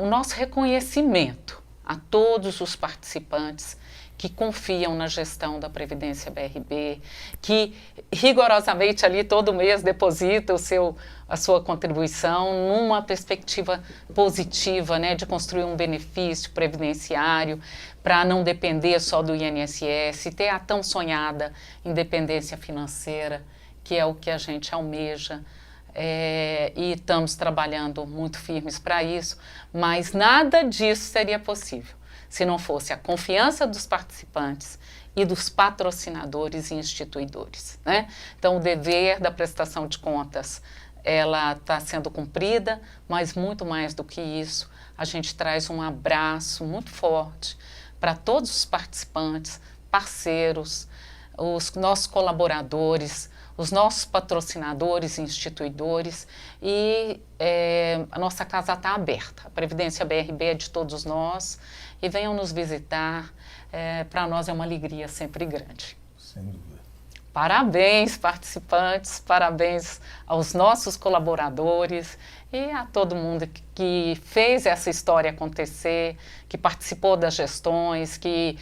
O nosso reconhecimento a todos os participantes que confiam na gestão da Previdência BRB, que rigorosamente ali todo mês deposita a sua contribuição numa perspectiva positiva, né, de construir um benefício previdenciário para não depender só do INSS, ter a tão sonhada independência financeira, que é o que a gente almeja. E estamos trabalhando muito firmes para isso, mas nada disso seria possível se não fosse a confiança dos participantes e dos patrocinadores e instituidores, né? Então, o dever da prestação de contas, ela está sendo cumprida, mas muito mais do que isso, a gente traz um abraço muito forte para todos os participantes, parceiros, os nossos colaboradores, os nossos patrocinadores e instituidores, e a nossa casa está aberta. A Previdência BRB é de todos nós, e venham nos visitar. Para nós é uma alegria sempre grande. Sem dúvida. Parabéns, participantes, parabéns aos nossos colaboradores e a todo mundo que fez essa história acontecer, que participou das gestões, que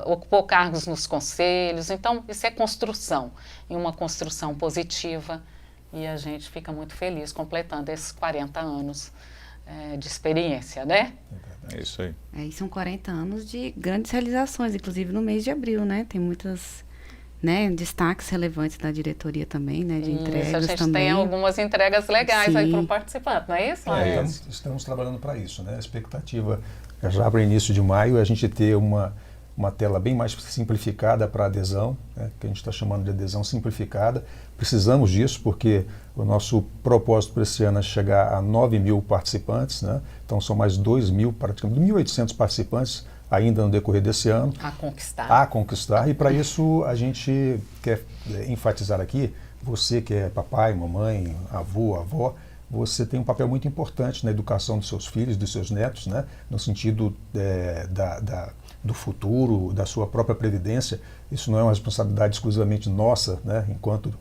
ocupou cargos nos conselhos. Então, isso é construção, e uma construção positiva, e a gente fica muito feliz completando esses 40 anos de experiência, né? É isso aí. E são 40 anos de grandes realizações, inclusive no mês de abril, né? Tem muitas, né, destaques relevantes da diretoria também, né? De entregas também. A gente tem algumas entregas legais. Sim. Aí para o participante, não é isso? Estamos trabalhando para isso, né? A expectativa já para o início de maio é a gente ter uma tela bem mais simplificada para adesão, né, que a gente está chamando de adesão simplificada. Precisamos disso porque o nosso propósito para esse ano é chegar a 9.000 participantes, né? Então são mais 2.000, praticamente 1.800 participantes ainda no decorrer desse ano. A conquistar. E para isso a gente quer enfatizar aqui, você que é papai, mamãe, avô, avó, você tem um papel muito importante na educação dos seus filhos, dos seus netos, né? No sentido do futuro, da sua própria previdência. Isso não é uma responsabilidade exclusivamente nossa, né, enquanto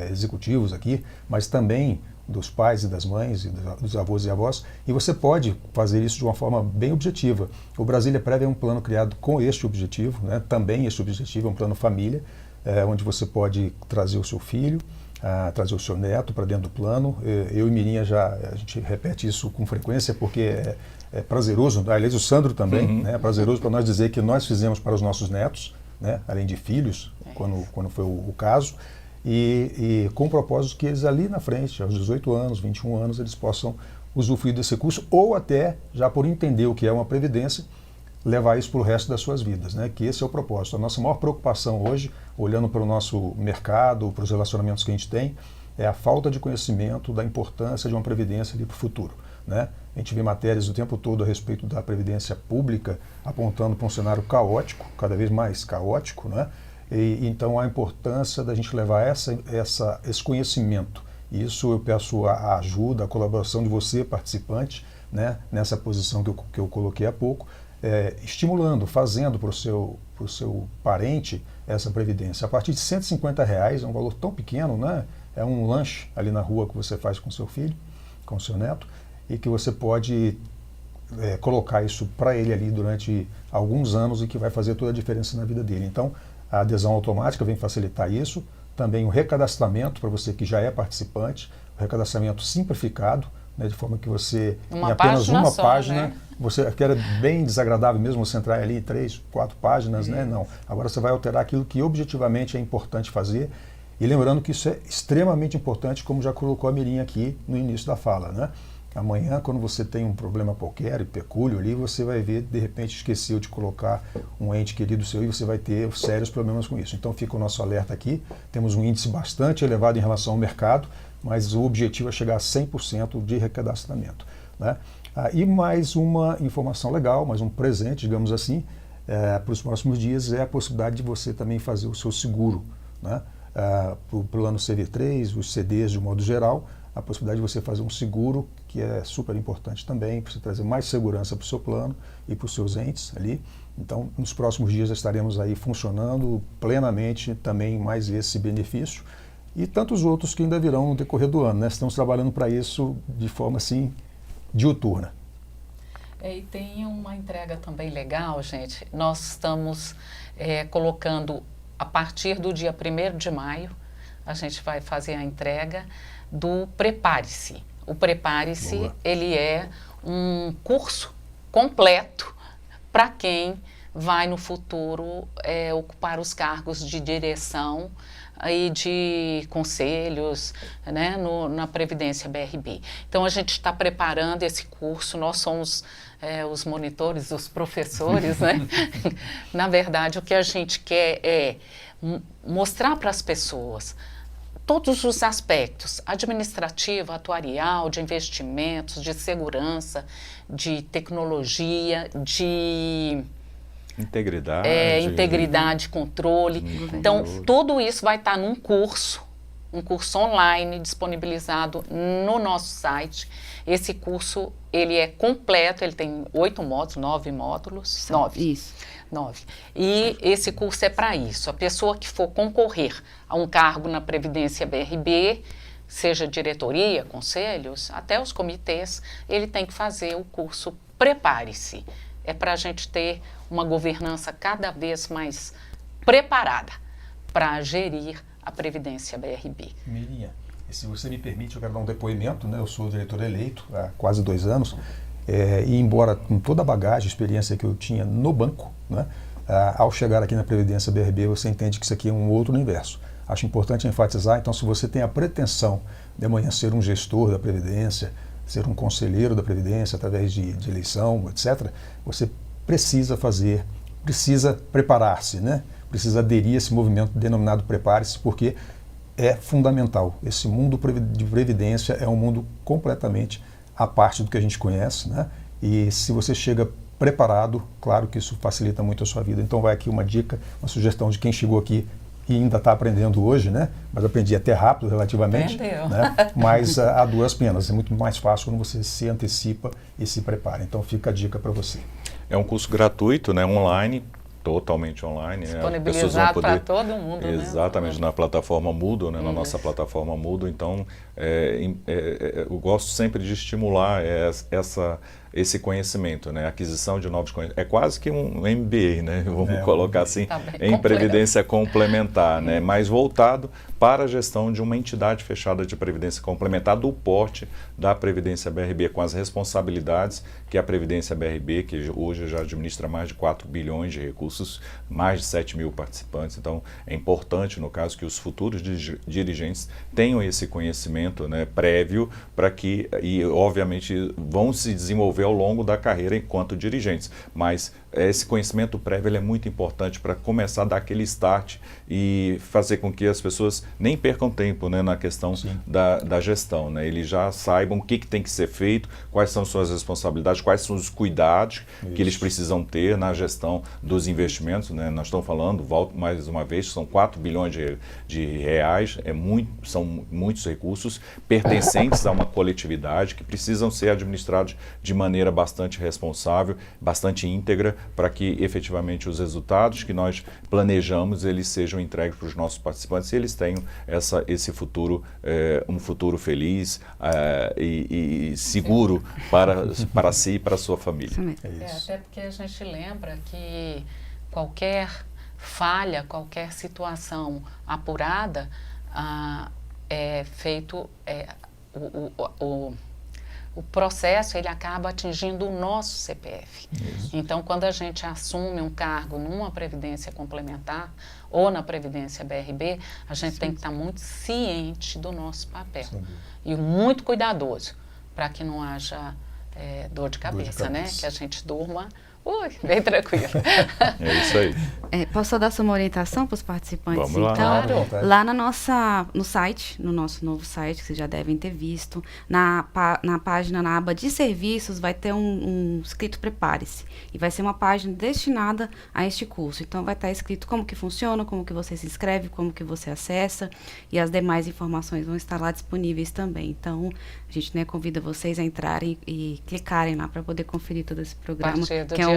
executivos aqui, mas também dos pais e das mães, e dos avós e avós, e você pode fazer isso de uma forma bem objetiva. O Brasília Prévia é um plano criado com este objetivo, né, também este objetivo, é um plano família, onde você pode trazer o seu filho, trazer o seu neto para dentro do plano. Eu e Mirinha a gente repete isso com frequência porque é prazeroso, aliás o Sandro também, né, é prazeroso para nós dizer que nós fizemos para os nossos netos, né, além de filhos, quando foi o caso, e com o propósito que eles ali na frente, aos 18 anos, 21 anos, eles possam usufruir desse curso, ou até, já por entender o que é uma previdência, levar isso para o resto das suas vidas, né? Que esse é o propósito. A nossa maior preocupação hoje, olhando para o nosso mercado, para os relacionamentos que a gente tem, é a falta de conhecimento da importância de uma previdência ali para o futuro, né? A gente vê matérias o tempo todo a respeito da previdência pública, apontando para um cenário caótico, cada vez mais caótico, né? E então a importância da gente levar esse conhecimento. Isso eu peço a ajuda, a colaboração de você, participante, né? Nessa posição que eu coloquei há pouco, estimulando, fazendo para o seu parente essa previdência. A partir de R$150, é um valor tão pequeno, né? É um lanche ali na rua que você faz com seu filho, com seu neto, e que você pode colocar isso para ele ali durante alguns anos e que vai fazer toda a diferença na vida dele. Então, a adesão automática vem facilitar isso. Também o recadastramento para você que já é participante, o recadastramento simplificado, né, de forma que você, em apenas uma página, né? Você que era bem desagradável mesmo você entrar ali em 3, 4 páginas, né? Não. Agora você vai alterar aquilo que objetivamente é importante fazer. E lembrando que isso é extremamente importante, como já colocou a Mirinha aqui no início da fala, né? Amanhã, quando você tem um problema qualquer, pecúlio ali, você vai ver, de repente, esqueceu de colocar um ente querido seu e você vai ter sérios problemas com isso. Então fica o nosso alerta aqui. Temos um índice bastante elevado em relação ao mercado, mas o objetivo é chegar a 100% de recadastramento, né? E mais uma informação legal, mais um presente, digamos assim, para os próximos dias, é a possibilidade de você também fazer o seu seguro, né? Para o plano CV3, os CDs de um modo geral, a possibilidade de você fazer um seguro, que é super importante também, para você trazer mais segurança para o seu plano e para os seus entes ali. Então, nos próximos dias estaremos aí funcionando plenamente também mais esse benefício e tantos outros que ainda virão no decorrer do ano, né? Estamos trabalhando para isso de forma assim diuturna. E tem uma entrega também legal, gente. Nós estamos colocando, a partir do dia 1º de maio, a gente vai fazer a entrega do Prepare-se. O Prepare-se, ele é um curso completo para quem vai no futuro ocupar os cargos de direção e de conselhos, né, na Previdência BRB. Então a gente está preparando esse curso, nós somos os monitores, os professores, né? Na verdade, o que a gente quer é mostrar para as pessoas todos os aspectos, administrativo, atuarial, de investimentos, de segurança, de tecnologia, de integridade, controle. Então, tudo isso vai estar num curso online disponibilizado no nosso site. Esse curso, ele é completo, ele tem 9 módulos. 9. Isso. 9. E esse curso é para isso. A pessoa que for concorrer a um cargo na Previdência BRB, seja diretoria, conselhos, até os comitês, ele tem que fazer o curso Prepare-se. É para a gente ter uma governança cada vez mais preparada para gerir a Previdência BRB. Mirinha, e se você me permite, eu quero dar um depoimento, né? Eu sou diretor eleito há quase 2 anos, e embora com toda a bagagem, experiência que eu tinha no banco, né? Ao chegar aqui na Previdência BRB, você entende que isso aqui é um outro universo. Acho importante enfatizar, então, se você tem a pretensão de amanhã ser um gestor da Previdência, ser um conselheiro da Previdência através de eleição, etc., você precisa preparar-se, né? Precisa aderir a esse movimento denominado Prepare-se, porque é fundamental. Esse mundo de Previdência é um mundo completamente à parte do que a gente conhece, né? E se você chega preparado, claro que isso facilita muito a sua vida. Então vai aqui uma dica, uma sugestão de quem chegou aqui e ainda está aprendendo hoje, né? Mas aprendi até rápido relativamente, né? Mas a duras penas. É muito mais fácil quando você se antecipa e se prepara. Então fica a dica para você. É um curso gratuito, né? Online, totalmente online. Disponibilizado para todo mundo, exatamente, né? na plataforma Moodle, né? Na nossa plataforma Moodle. Então, eu gosto sempre de estimular esse conhecimento, né? Aquisição de novos conhecimentos. É quase que um MBA, né? Vamos colocar assim, em Previdência Complementar, né? Mais voltado para a gestão de uma entidade fechada de Previdência Complementar do porte da Previdência BRB, com as responsabilidades que a Previdência BRB, que hoje já administra mais de 4 bilhões de recursos, mais de 7 mil participantes. Então, é importante, no caso, que os futuros dirigentes tenham esse conhecimento, né, prévio, para que, e obviamente, vão se desenvolver ao longo da carreira enquanto dirigentes, mas esse conhecimento prévio ele é muito importante para começar a dar aquele start e fazer com que as pessoas nem percam tempo, né, na questão da gestão, né? Eles já saibam o que tem que ser feito, quais são suas responsabilidades, quais são os cuidados que eles precisam ter na gestão dos investimentos, né? Nós estamos falando, volto mais uma vez, são 4 bilhões de reais, são muitos recursos pertencentes a uma coletividade que precisam ser administrados de maneira bastante responsável, bastante íntegra, para que efetivamente os resultados que nós planejamos, eles sejam entregues para os nossos participantes e eles tenham esse futuro, um futuro feliz e seguro para si e para a sua família. Até porque a gente lembra que qualquer falha, qualquer situação apurada, é feito... O processo ele acaba atingindo o nosso CPF. Isso. Então, quando a gente assume um cargo numa Previdência Complementar ou na Previdência BRB, a gente tem que estar muito ciente do nosso papel. E muito cuidadoso para que não haja dor de cabeça, né? Que a gente durma bem tranquilo. É isso aí. Posso só dar uma orientação para os participantes? Vamos lá. Então, lá no site, no nosso novo site, que vocês já devem ter visto, na página, na aba de serviços, vai ter um escrito Prepare-se. E vai ser uma página destinada a este curso. Então, vai estar escrito como que funciona, como que você se inscreve, como que você acessa, e as demais informações vão estar lá disponíveis também. Então, a gente, né, convida vocês a entrarem e clicarem lá para poder conferir todo esse programa, que é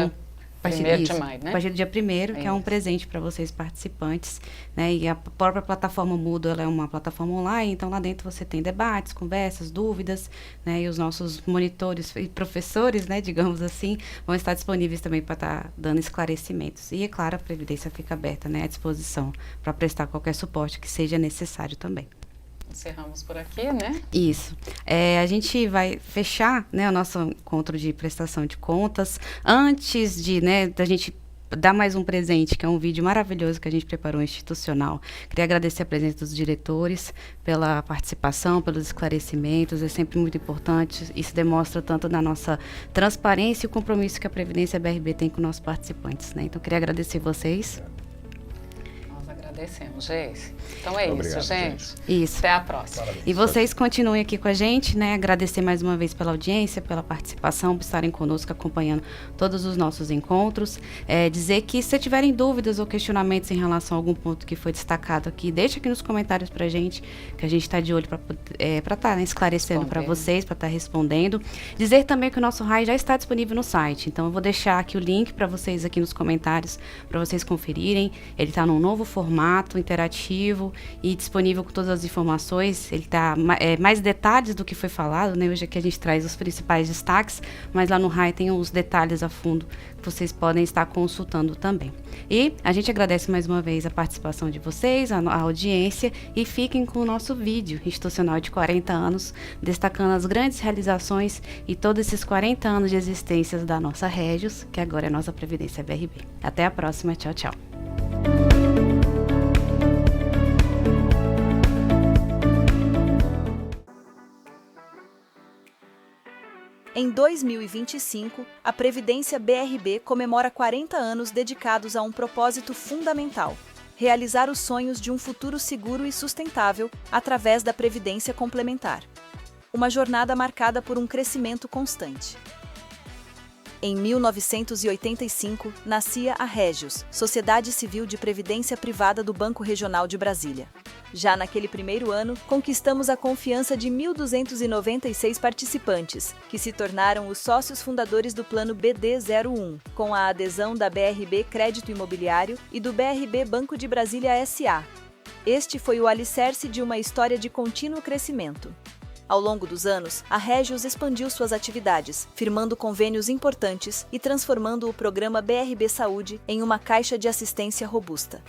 1º de maio, né? A partir do dia 1º, que é um presente para vocês participantes, né? E a própria plataforma Moodle, ela é uma plataforma online, então lá dentro você tem debates, conversas, dúvidas, né? E os nossos monitores e professores, né, digamos assim, vão estar disponíveis também para estar dando esclarecimentos. E, é claro, a Previdência fica aberta, né, à disposição para prestar qualquer suporte que seja necessário também. Encerramos por aqui, né? Isso. A gente vai fechar, né, o nosso encontro de prestação de contas. Antes de, né, da gente dar mais um presente, que é um vídeo maravilhoso que a gente preparou institucional. Queria agradecer a presença dos diretores pela participação, pelos esclarecimentos. É sempre muito importante. Isso demonstra tanto da nossa transparência e o compromisso que a Previdência BRB tem com nossos participantes, né? Então, queria agradecer vocês. Agradecemos, Geise. Então é Obrigado, isso, gente. Isso. Até a próxima. E vocês continuem aqui com a gente, né? Agradecer mais uma vez pela audiência, pela participação, por estarem conosco acompanhando todos os nossos encontros. Dizer que se tiverem dúvidas ou questionamentos em relação a algum ponto que foi destacado aqui, deixa aqui nos comentários pra gente, que a gente está de olho para estar, né, esclarecendo para vocês, para estar respondendo. Dizer também que o nosso RAI já está disponível no site, então eu vou deixar aqui o link para vocês aqui nos comentários, para vocês conferirem. Ele está num novo formato interativo e disponível com todas as informações. Ele está mais detalhes do que foi falado, né? Hoje aqui a gente traz os principais destaques, mas lá no RAI tem os detalhes a fundo que vocês podem estar consultando também. E a gente agradece mais uma vez a participação de vocês, a audiência, e fiquem com o nosso vídeo institucional de 40 anos, destacando as grandes realizações e todos esses 40 anos de existência da nossa Régios, que agora é a nossa Previdência BRB. Até a próxima. Tchau, tchau. Em 2025, a Previdência BRB comemora 40 anos dedicados a um propósito fundamental: realizar os sonhos de um futuro seguro e sustentável através da previdência complementar. Uma jornada marcada por um crescimento constante. Em 1985, nascia a Régios, Sociedade Civil de Previdência Privada do Banco Regional de Brasília. Já naquele primeiro ano, conquistamos a confiança de 1.296 participantes, que se tornaram os sócios fundadores do Plano BD01, com a adesão da BRB Crédito Imobiliário e do BRB Banco de Brasília S.A. Este foi o alicerce de uma história de contínuo crescimento. Ao longo dos anos, a Régios expandiu suas atividades, firmando convênios importantes e transformando o programa BRB Saúde em uma caixa de assistência robusta.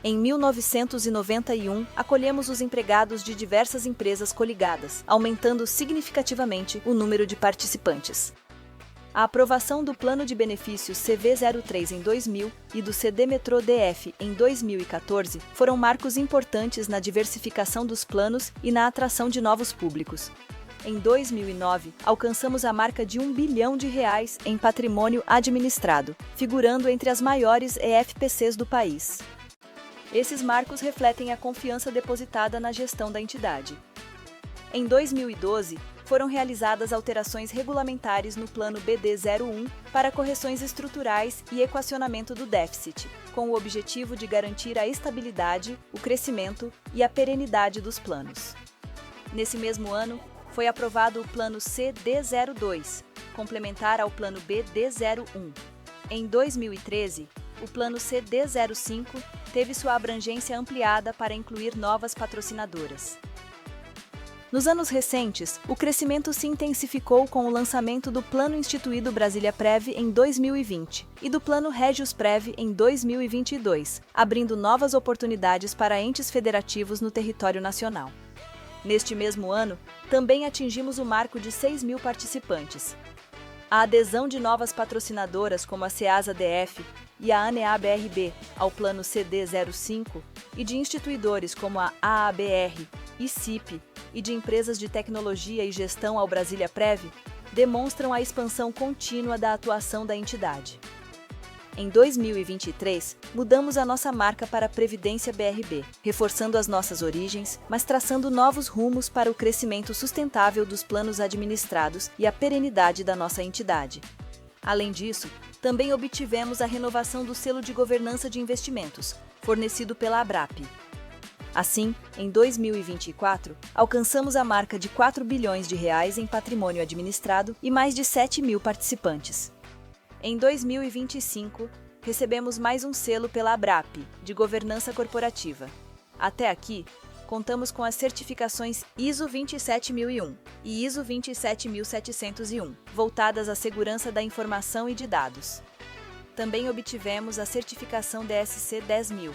Em 1991, acolhemos os empregados de diversas empresas coligadas, aumentando significativamente o número de participantes. A aprovação do Plano de Benefícios CV03 em 2000 e do CD Metrô DF em 2014 foram marcos importantes na diversificação dos planos e na atração de novos públicos. Em 2009, alcançamos a marca de R$1 bilhão em patrimônio administrado, figurando entre as maiores EFPCs do país. Esses marcos refletem a confiança depositada na gestão da entidade. Em 2012, foram realizadas alterações regulamentares no Plano BD01 para correções estruturais e equacionamento do déficit, com o objetivo de garantir a estabilidade, o crescimento e a perenidade dos planos. Nesse mesmo ano, foi aprovado o Plano CD02, complementar ao Plano BD01. Em 2013, o Plano CD05 teve sua abrangência ampliada para incluir novas patrocinadoras. Nos anos recentes, o crescimento se intensificou com o lançamento do Plano Instituído Brasília Prev em 2020 e do Plano Régios Prev em 2022, abrindo novas oportunidades para entes federativos no território nacional. Neste mesmo ano, também atingimos o marco de 6.000 participantes. A adesão de novas patrocinadoras como a Ceasa-DF e a ANEA-BRB ao Plano CD05 e de instituidores como a AABR, ICIP e de empresas de tecnologia e gestão ao Brasília Prev demonstram a expansão contínua da atuação da entidade. Em 2023, mudamos a nossa marca para Previdência BRB, reforçando as nossas origens, mas traçando novos rumos para o crescimento sustentável dos planos administrados e a perenidade da nossa entidade. Além disso, também obtivemos a renovação do selo de governança de investimentos, fornecido pela ABRAP. Assim, em 2024, alcançamos a marca de R$4 bilhões em patrimônio administrado e mais de 7.000 participantes. Em 2025, recebemos mais um selo pela ABRAP, de Governança Corporativa. Até aqui, contamos com as certificações ISO 27001 e ISO 27701, voltadas à segurança da informação e de dados. Também obtivemos a certificação DSC 10000,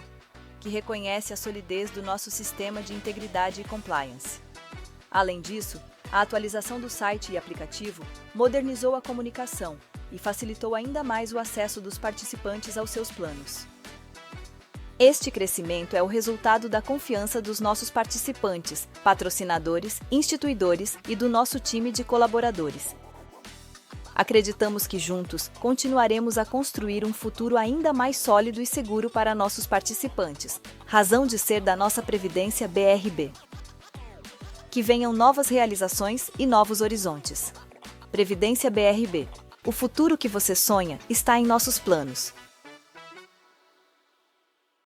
que reconhece a solidez do nosso sistema de integridade e compliance. Além disso, a atualização do site e aplicativo modernizou a comunicação e facilitou ainda mais o acesso dos participantes aos seus planos. Este crescimento é o resultado da confiança dos nossos participantes, patrocinadores, instituidores e do nosso time de colaboradores. Acreditamos que juntos continuaremos a construir um futuro ainda mais sólido e seguro para nossos participantes, razão de ser da nossa Previdência BRB. Que venham novas realizações e novos horizontes. Previdência BRB. O futuro que você sonha está em nossos planos.